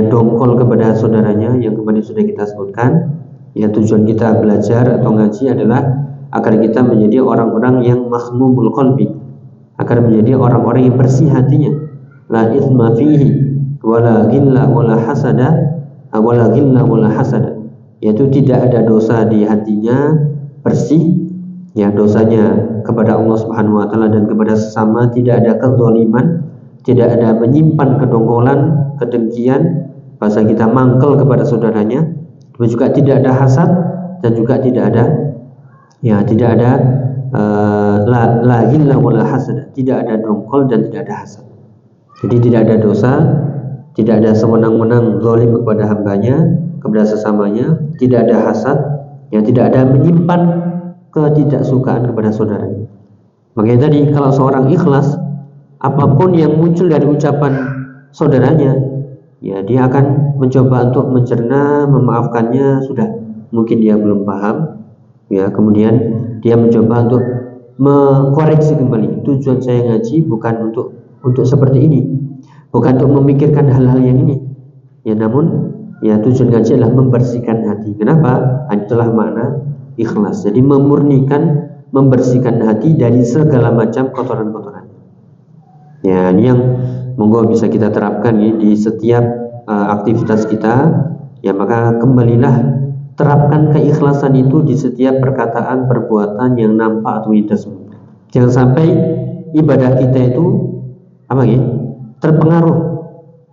dongkol kepada saudaranya, yang kemarin sudah kita sebutkan. Ya, tujuan kita belajar atau ngaji adalah agar kita menjadi orang-orang yang mahmumul qalbi, agar menjadi orang-orang yang bersih hatinya. La itsma fihi wala ghilla wala hasada, wala ghilla wala hasada, yaitu tidak ada dosa di hatinya, bersih ya dosanya kepada Allah Subhanahu wa taala dan kepada sesama, tidak ada kezaliman, tidak ada menyimpan kedongkolan, kedengkian, bahasa kita mangkel kepada saudaranya, dan juga tidak ada hasad, dan juga tidak ada la ghilla wala hasad, tidak ada dongkol dan tidak ada hasad. Jadi tidak ada dosa, tidak ada sewenang-wenang zalim kepada hambanya, kepada sesamanya, tidak ada hasad, tidak ada menyimpan ketidaksukaan kepada saudaranya. Makanya tadi kalau seorang ikhlas, apapun yang muncul dari ucapan saudaranya, dia akan mencoba untuk mencerna, memaafkannya. Sudah mungkin dia belum paham, kemudian dia mencoba untuk mengkoreksi kembali. Tujuan saya ngaji bukan untuk seperti ini, bukan untuk memikirkan hal-hal yang ini, namun tujuan ngaji adalah membersihkan hati. Kenapa? Itulah makna ikhlas. Jadi memurnikan, membersihkan hati dari segala macam kotoran-kotoran. Ini yang monggo bisa kita terapkan di setiap aktivitas kita. Maka kembalilah terapkan keikhlasan itu di setiap perkataan, perbuatan yang nampak atau tidak semua. Jangan sampai ibadah kita itu terpengaruh,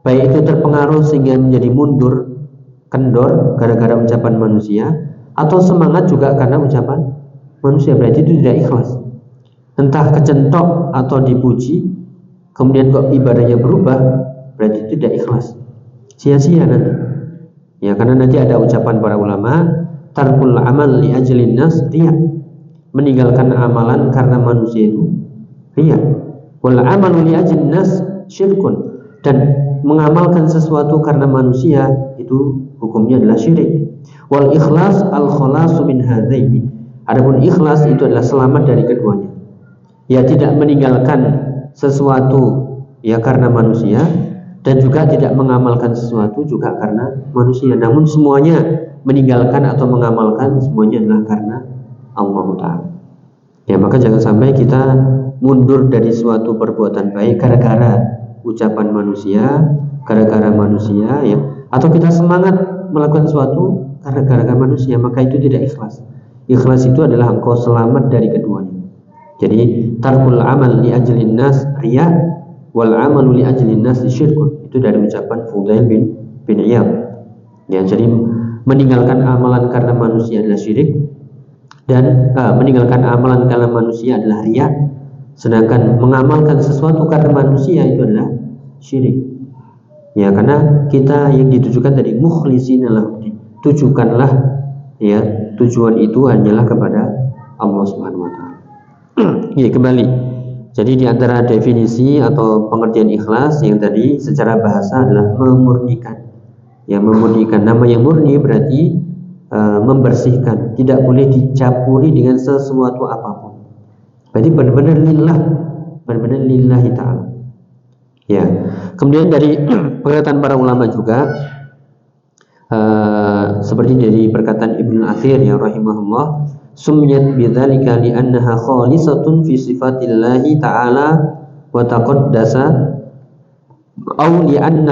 baik itu terpengaruh sehingga menjadi mundur, kendor gara-gara ucapan manusia, atau semangat juga karena ucapan manusia. Berarti itu tidak ikhlas. Entah kecentok atau dipuji, kemudian kok ibadahnya berubah, berarti itu tidak ikhlas, sia-sia nanti. Karena nanti ada ucapan para ulama, tarkul amal li ajlin nas riya, meninggalkan amalan karena manusia itu riya. Wal amalu li ajlin nas syirkun, dan mengamalkan sesuatu karena manusia itu hukumnya adalah syirik. Wal ikhlas al khalasu min hadaini, adapun ikhlas itu adalah selamat dari keduanya. Tidak meninggalkan sesuatu karena manusia, dan juga tidak mengamalkan sesuatu juga karena manusia, namun semuanya meninggalkan atau mengamalkan semuanya adalah karena Allah Ta'ala. Maka jangan sampai kita mundur dari suatu perbuatan baik gara-gara ucapan manusia, gara-gara manusia, atau kita semangat melakukan sesuatu karena gara-gara manusia, maka itu tidak ikhlas. Ikhlas itu adalah engkau selamat dari keduanya. Jadi tarkul amal li ajlin nas riya, wal amalu li ajlin nas syirkun. Itu dari ucapan Fudail bin Iyad. Jadi meninggalkan amalan karena manusia adalah syirik, dan meninggalkan amalan karena manusia adalah riya, sedangkan mengamalkan sesuatu karena manusia itu adalah syirik. Karena kita yang ditujukan tadi mukhlishina lahu, tujukanlah tujuan itu hanyalah kepada Allah Subhanahu wa taala. Kembali. Jadi di antara definisi atau pengertian ikhlas yang tadi secara bahasa adalah memurnikan. Memurnikan. Nama yang murni berarti membersihkan, tidak boleh dicampuri dengan sesuatu apapun. Berarti benar-benar lillah, benar-benar lillahi ta'ala. Kemudian dari perkataan para ulama juga, seperti dari perkataan Ibnu Athir rahimahullah, sumiyat bidzalika li'annaha khalisatun fi sifatillahi ta'ala wa taqaddasa, aw li'anna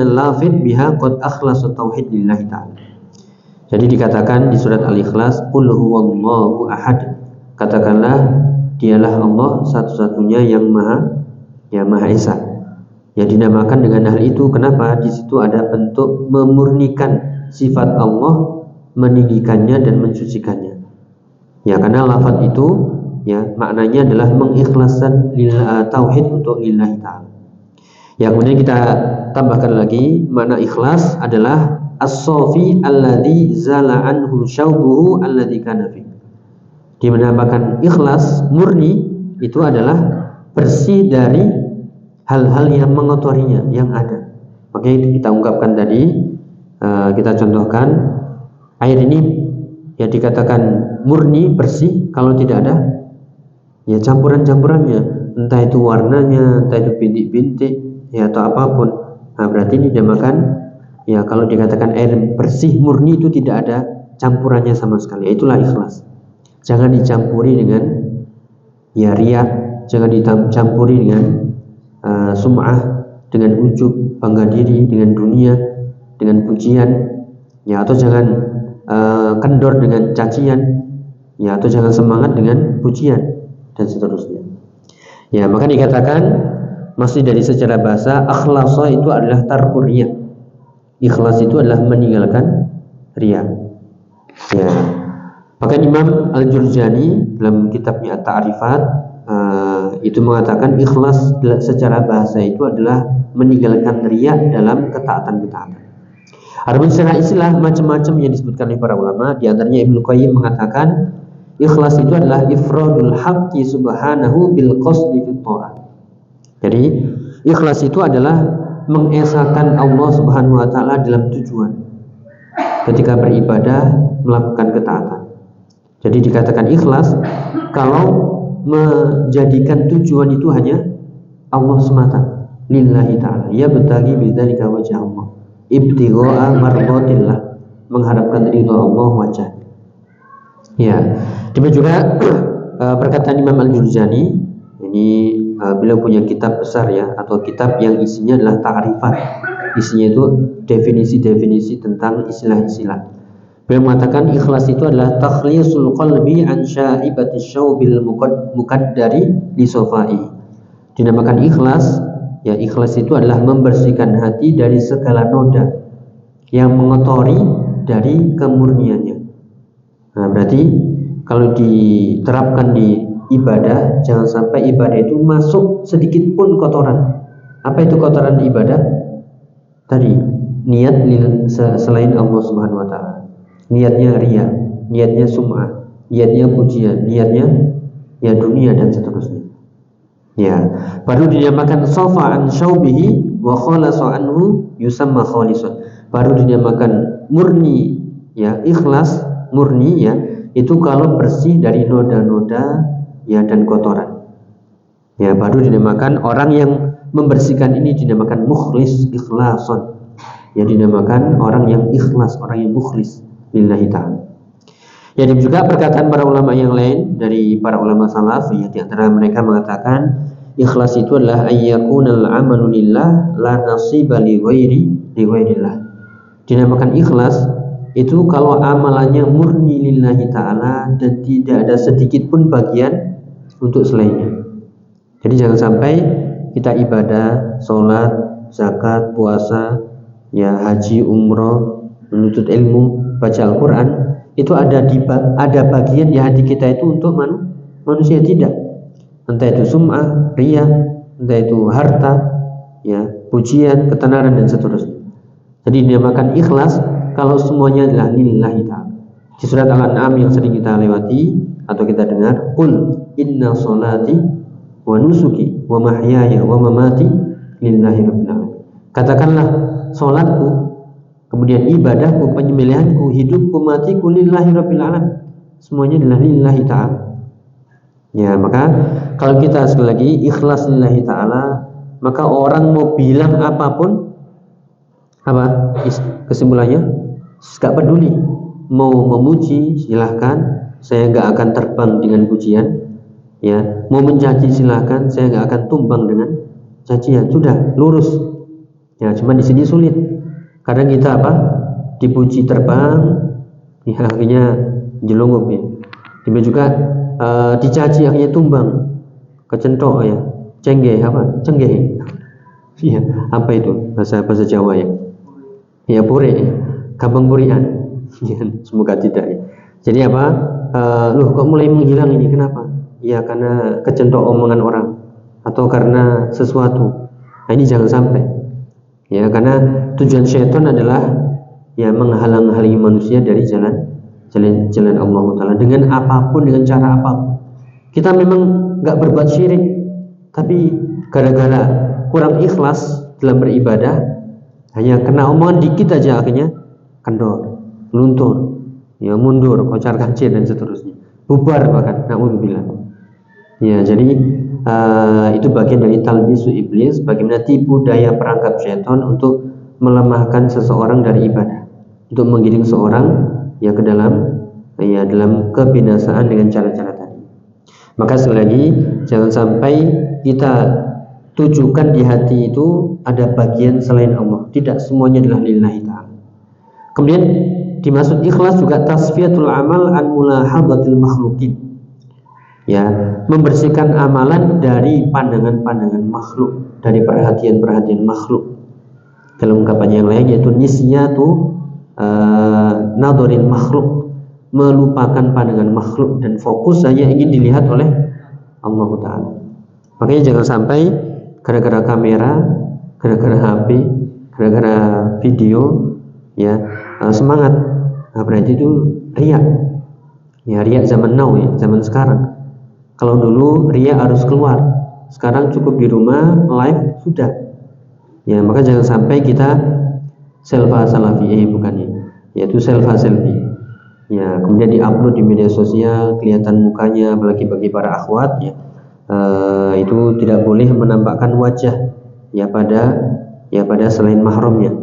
al-lafid biha qad akhlasa tauhid lillahi ta'ala. Jadi dikatakan di surat Al-Ikhlas, qul huwallahu ahad, katakanlah dialah Allah satu-satunya yang maha esa. Dinamakan dengan hal itu kenapa? Di situ ada bentuk memurnikan sifat Allah, meninggikannya dan mensucikannya. Karena lafaz itu maknanya adalah mengikhlaskan tauhid untuk lillahi ta'ala. Kemudian kita tambahkan lagi, makna ikhlas adalah as-safi alladzi zala anhu syaubuhu alladzi kana fi. Dinamakan ikhlas, murni, itu adalah bersih dari hal-hal yang mengotorinya yang ada. Makanya itu kita ungkapkan tadi, kita contohkan air ini dikatakan murni, bersih kalau tidak ada campuran-campurannya, entah itu warnanya, entah itu bintik-bintik atau apapun. Berarti ini dinamakan kalau dikatakan air bersih murni itu tidak ada campurannya sama sekali. Itulah ikhlas. Jangan dicampuri dengan riya, jangan dicampuri dengan sum'ah, dengan ujub, bangga diri, dengan dunia, dengan pujian, atau jangan kendor dengan cacian, atau jangan semangat dengan pujian dan seterusnya. Maka dikatakan masih dari secara bahasa, akhlasa itu adalah tarkur riya, Ikhlas itu adalah meninggalkan riya. Ya. Bahkan Imam Al-Jurjani dalam kitabnya At-Ta'rifat itu mengatakan ikhlas secara bahasa itu adalah meninggalkan riya dalam ketaatan-ketaatan. Adapun secara istilah macam-macam yang disebutkan oleh para ulama, di antaranya Ibnu Qayyim mengatakan ikhlas itu adalah ifradul haqqi subhanahu bil qasdi fit tha'ah. Jadi ikhlas itu adalah mengesahkan Allah Subhanahu wa taala dalam tujuan ketika beribadah melakukan ketaatan. Jadi dikatakan ikhlas kalau menjadikan tujuan itu hanya Allah semata, lillahi ta'ala, ya bertagi bidzalika wajh Allah, ibtigha'a mardhatillah, mengharapkan ridha Allah wajah. Ya, demikian juga perkataan Imam Al-Jurjani. Ini beliau punya kitab besar ya, atau kitab yang isinya adalah ta'rifat. Isinya itu definisi-definisi tentang istilah-istilah. Beliau mengatakan ikhlas itu adalah takhlisul qalbi an syaibati syaubil muqaddari li sofai. Dinamakan ikhlas, ya ikhlas itu adalah membersihkan hati dari segala noda yang mengotori dari kemurniannya. Nah, berarti kalau diterapkan di ibadah, jangan sampai ibadah itu masuk sedikit pun kotoran. Apa itu kotoran ibadah? Tadi niat selain Allah Subhanahu wa taala. Niatnya riya, niatnya sum'ah, niatnya pujian, niatnya ya dunia dan seterusnya. Ya, baru dinamakan safa an syaubihi wa khalasa anhu yusamma khalisun. Baru dinamakan murni, ya ikhlas murni, ya itu kalau bersih dari noda-noda ya dan kotoran. Ya, baru dinamakan orang yang membersihkan ini dinamakan mukhlis ikhlason. Ya, dinamakan orang yang ikhlas, orang yang mukhlis lillahi ta'ala. Ya, dan juga perkataan para ulama yang lain dari para ulama salaf, ya di antara mereka mengatakan ikhlas itu adalah ayyakunal amalu lillah la nasiba li ghairillah. Dinamakan ikhlas itu kalau amalannya murni lillahi ta'ala dan tidak ada sedikit pun bagian untuk selainnya. Jadi jangan sampai kita ibadah, sholat, zakat, puasa, ya haji, umroh, menuntut ilmu, baca Al-Quran, itu ada bagian di hati kita itu untuk manusia, tidak. Entah itu sum'ah, riya, entah itu harta, ya pujian, ketenaran dan seterusnya. Jadi dinamakan ikhlas kalau semuanya adalah lillahi ta'ala. Di surat Al-An'am yang sering kita lewati atau kita dengar, qul inna sholati wa nusuki wa mahyaya wa mamati lillahi rabbil alamin. Katakanlah salatku, kemudian ibadahku, penyembelihanku, hidupku, matiku lillahi rabbil alamin. Semuanya adalah lillahi ta'ala. Ya, maka kalau kita sekali lagi ikhlas lillahi ta'ala, maka orang mau bilang apapun, apa kesimpulannya? Gak peduli. Mau memuji silahkan, saya gak akan terbang dengan pujian. Ya, mau mencaci silahkan, saya gak akan tumbang dengan cacian. Sudah lurus. Ya, cuma di sini sulit. Kadang kita apa? Dipuji terbang, ya akhirnya jelungup ya. Demikian juga dicaci akhirnya tumbang, kecentok ya, cenggeh apa? Cenggeh. Iya, apa itu bahasa Jawa ya? Ya pure, gampang purian. Ya, semoga tidak ya. Jadi apa? Loh kok mulai menghilang ini? Kenapa? Ya karena kecentok omongan orang atau karena sesuatu. Nah, ini jangan sampai. Ya, karena tujuan syaitan adalah ya menghalang-halangi manusia dari jalan Allah Ta'ala dengan apapun, dengan cara apapun. Kita memang nggak berbuat syirik, tapi gara-gara kurang ikhlas dalam beribadah, hanya kena omongan dikit aja akhirnya kendor, luntur, ya mundur, kocar kacir dan seterusnya, bubar bahkan, na'udzubillah. Ya, jadi itu bagian dari talbisu iblis, bagaimana tipu daya perangkap syaitan untuk melemahkan seseorang dari ibadah, untuk menggiring seorang ya ke dalam dalam kebinasaan dengan cara-cara tadi. Maka sekali lagi jangan sampai kita tujukan di hati itu ada bagian selain Allah, tidak semuanya adalah lillahi ta'ala. Kemudian dimaksud ikhlas juga tasfiyatul amal an mulahadatil makhlukin. Ya, membersihkan amalan dari pandangan-pandangan makhluk, dari perhatian-perhatian makhluk. dalam ungkapan yang lain yaitu nisyatu nadharil makhluk, melupakan pandangan makhluk dan fokus hanya ingin dilihat oleh Allah Ta'ala. Makanya jangan sampai gara-gara kamera, gara-gara HP, gara-gara video ya semangat, nah, berarti itu riak. Ya riak zaman now ya, zaman sekarang. Kalau dulu riak harus keluar, sekarang cukup di rumah live sudah. Ya maka jangan sampai kita selfie salafi bukannya, yaitu selfie. Ya kemudian diupload di media sosial, kelihatan mukanya, apalagi bagi para akhwat ya, itu tidak boleh menampakkan wajah ya pada selain mahramnya.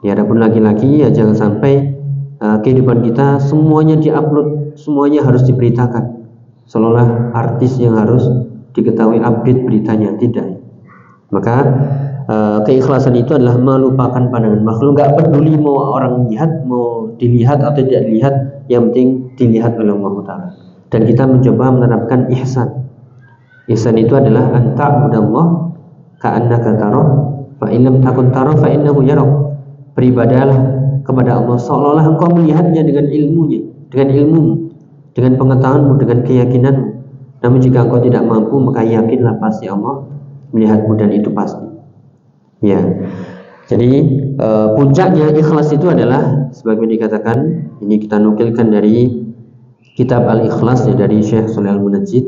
Ya adapun laki-laki ya jangan sampai kehidupan kita semuanya diupload, semuanya harus diberitakan, seolah artis yang harus diketahui update beritanya, tidak. Maka keikhlasan itu adalah melupakan pandangan makhluk, nggak peduli mau orang lihat, mau dilihat atau tidak dilihat, yang penting dilihat oleh Allah Ta'ala. Dan kita mencoba menerapkan ihsan. Ihsan itu adalah anta'budallah ka'annaka tarah fa in lam takun tarah fa innahu yarak. Beribadahlah kepada Allah seolah-olah engkau melihatnya dengan ilmunya, dengan ilmumu, dengan pengetahuanmu, dengan keyakinanmu. Namun jika engkau tidak mampu, maka yakinlah pasti Allah melihatmu, dan itu pasti. Ya, jadi puncaknya ikhlas itu adalah sebagaimana dikatakan, ini kita nukilkan dari kitab Al-Ikhlas ya, dari Syekh Shalih Al-Munajjid.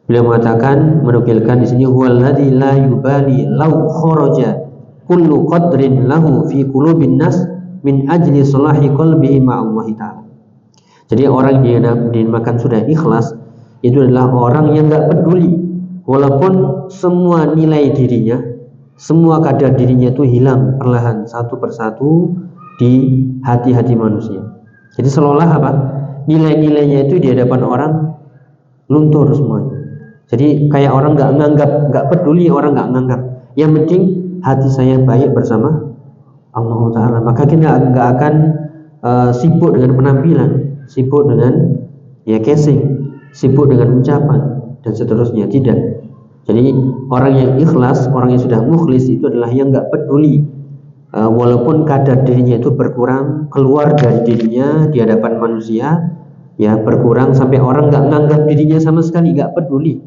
Beliau mengatakan, menukilkan di sini, huwallazi la yubali law kharaja kullu qadrin lahu fi qulubin nas min ajli salahi qalbihi ma'allahi ta'ala. Jadi orang yang dinamakan sudah ikhlas itu adalah orang yang enggak peduli walaupun semua nilai dirinya, semua kadar dirinya itu hilang perlahan satu persatu di hati-hati manusia. Jadi seolah apa? Nilai-nilainya itu di hadapan orang luntur semuanya. Jadi kayak orang nggak nganggap, nggak peduli, orang nggak nganggap. Yang penting hati saya baik bersama Allah Ta'ala. Maka kita nggak akan sibuk dengan penampilan, sibuk dengan ya casing, sibuk dengan ucapan dan seterusnya. Tidak. Jadi orang yang ikhlas, orang yang sudah mukhlis itu adalah yang nggak peduli walaupun kadar dirinya itu berkurang, keluar dari dirinya di hadapan manusia ya, berkurang sampai orang nggak nganggap dirinya sama sekali, nggak peduli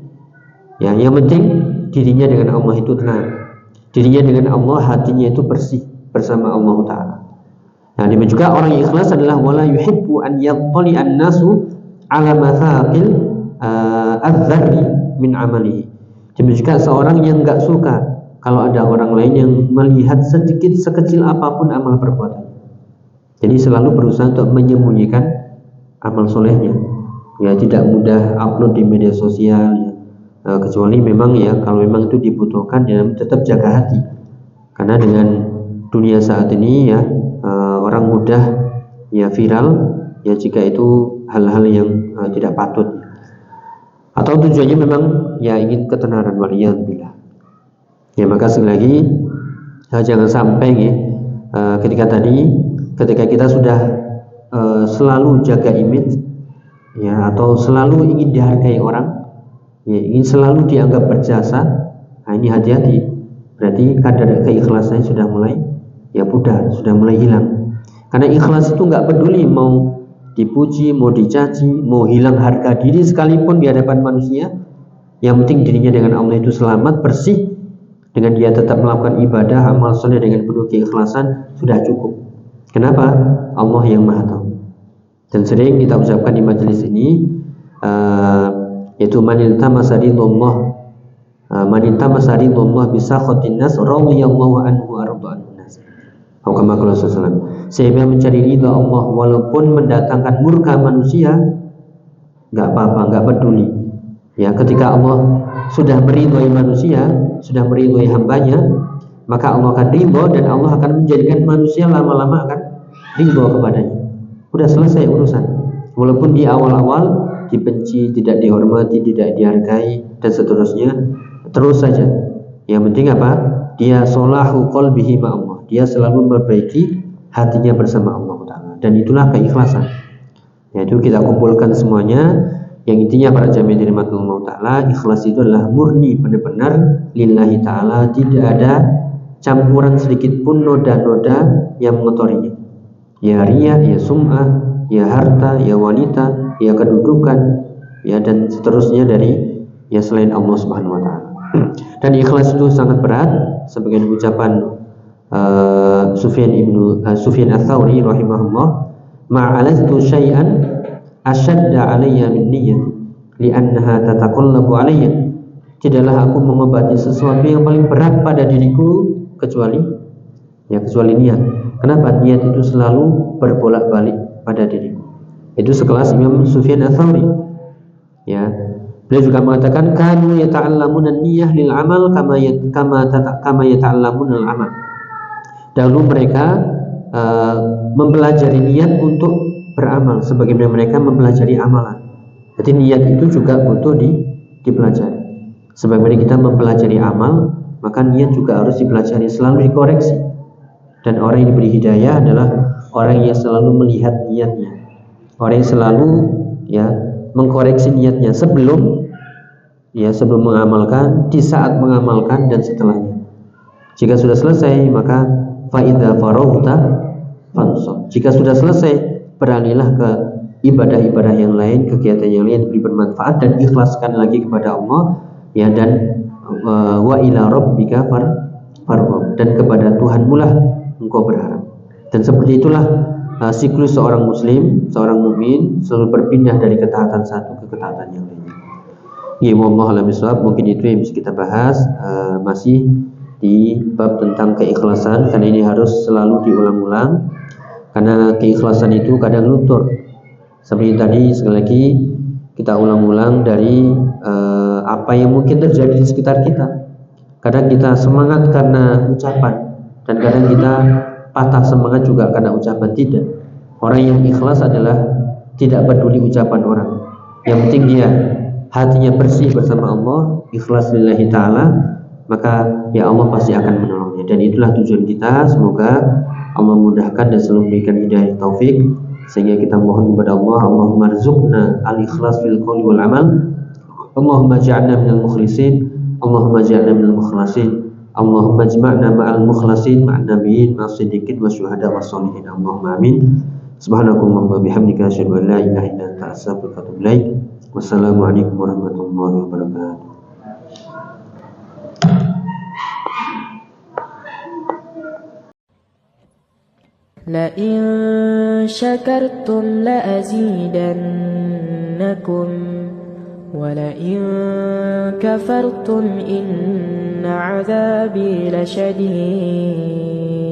ya. Yang penting dirinya dengan Allah itu tenang, dirinya dengan Allah, hatinya itu bersih bersama Allah Ta'ala. Nah demikian juga orang yang ikhlas adalah wala yuhibbu an yattali an-nasu ala mathaqil adz-dzarri min amalihi. Demikian juga seorang yang enggak suka kalau ada orang lain yang melihat sedikit sekecil apapun amal perbuatan. Jadi selalu berusaha untuk menyembunyikan amal solehnya. Ya tidak mudah upload di media sosial ya. Kecuali memang ya kalau memang itu dibutuhkan ya, tetap jaga hati. Karena dengan dunia saat ini ya orang mudah ya viral ya jika itu hal-hal yang tidak patut. Atau tujuannya memang ya ingin ketenaran, waliyadzubillah. Ya maka sekali lagi jangan sampai ya, ketika kita sudah selalu jaga image ya, atau selalu ingin dihargai orang ya, ingin selalu dianggap berjasa, nah ini hati-hati, berarti kadar keikhlasannya sudah mulai ya pudar, sudah mulai hilang. Karena ikhlas itu nggak peduli mau dipuji, mau dicaci, mau hilang harga diri sekalipun di hadapan manusia, yang penting dirinya dengan Allah itu selamat, bersih, dengan dia tetap melakukan ibadah, amal soleh dengan penuh keikhlasan, sudah cukup. Kenapa? Allah yang maha tahu. Dan sering kita ucapkan di majelis ini yaitu manilta masaridullah bisa khotinas radhiyallahu anhu arda an-nas. Sehingga mencari ridha Allah walaupun mendatangkan murka manusia, nggak apa-apa, nggak peduli. Ya, ketika Allah sudah meridhoi manusia, sudah meridhoi hambanya, maka Allah akan ridho dan Allah akan menjadikan manusia lama-lama akan ridho kepadanya. Udah selesai urusan. Walaupun di awal-awal dibenci, tidak dihormati, tidak dihargai dan seterusnya, terus saja. Yang penting apa? Dia solahu qalbihi ma Allah. Dia selalu memperbaiki hatinya bersama Allah Ta'ala, dan itulah keikhlasan. Yaitu kita kumpulkan semuanya, yang intinya para jamaah dirahmati Allah Ta'ala, ikhlas itu adalah murni benar-benar lillahi ta'ala, tidak ada campuran sedikit pun noda-noda yang mengotorinya. Ya riya, ya sum'ah, ya harta, ya wanita, ya kedudukan, ya dan seterusnya dari ya selain Allah Subhanahu wa taala. Dan ikhlas itu sangat berat, sebagian ucapan Sufyan Ats-Tsauri rahimahullah, ma'alatu syai'an asyadda alayya min niyyati li'annaha tataqallabu alayya. Tidaklah aku mengobati sesuatu yang paling berat pada diriku kecuali niat. Kenapa? Niat itu selalu berbolak-balik pada diriku. Itu sekelas Imam Sufyan Ats-Tsauri. Ya. Beliau juga mengatakan kanu yata'allamuna niyyah lil amal kama yata'allamuna al amal. Dahulu mereka mempelajari niat untuk beramal sebagaimana mereka mempelajari amalan. Jadi niat itu juga butuh dipelajari. Sebagaimana kita mempelajari amal, maka niat juga harus dipelajari, selalu dikoreksi. Dan orang yang diberi hidayah adalah orang yang selalu melihat niatnya. Orang yang selalu mengkoreksi niatnya sebelum mengamalkan, di saat mengamalkan dan setelahnya. Jika sudah selesai, maka fa idza faraghta fansab. Jika sudah selesai, beralihlah ke ibadah-ibadah yang lain, kegiatan yang lain yang bermanfaat, dan ikhlaskan lagi kepada Allah, ya, dan wa ila rabbika farghab, dan kepada Tuhanmu lah engkau berharap. Dan seperti itulah siklus seorang muslim, seorang mukmin selalu berpindah dari ketaatan satu ke ketaatan yang lainnya. Ya, wallahu a'lam bishawab. Mungkin itu yang bisa kita bahas, masih di bab tentang keikhlasan, karena ini harus selalu diulang-ulang, karena keikhlasan itu kadang luntur. Seperti tadi, sekali lagi kita ulang-ulang dari apa yang mungkin terjadi di sekitar kita. Kadang kita semangat karena ucapan, dan kadang kita patah semangat juga karena ucapan. Tidak. Orang yang ikhlas adalah tidak peduli ucapan orang. Yang penting dia hatinya bersih bersama Allah, ikhlas lillahi ta'ala, maka ya Allah pasti akan menolongnya. Dan itulah tujuan kita. Semoga Allah mudahkan dan selalu memberikan hidayah taufik, sehingga kita mohon kepada Allah, Allahumma rzuqna al-ikhlas fil qawli wal amal, Allahumma ja'alna minal mukhlisin, Allahumma ja'alna minal mukhlasin, Allahumma jma'na ma'al mukhlasin, ma'an nabiyyin, ma'as siddiqin wa syuhada wa sholihin. Allahumma amin. Subhanakallahumma bihamdika asyhadu an la ilaha illa anta astaghfiruka wa atubu ilaik. Wassalamualaikum warahmatullahi wabarakatuh. لئن شكرتم لأزيدنكم ولئن كفرتم إن عذابي لشديد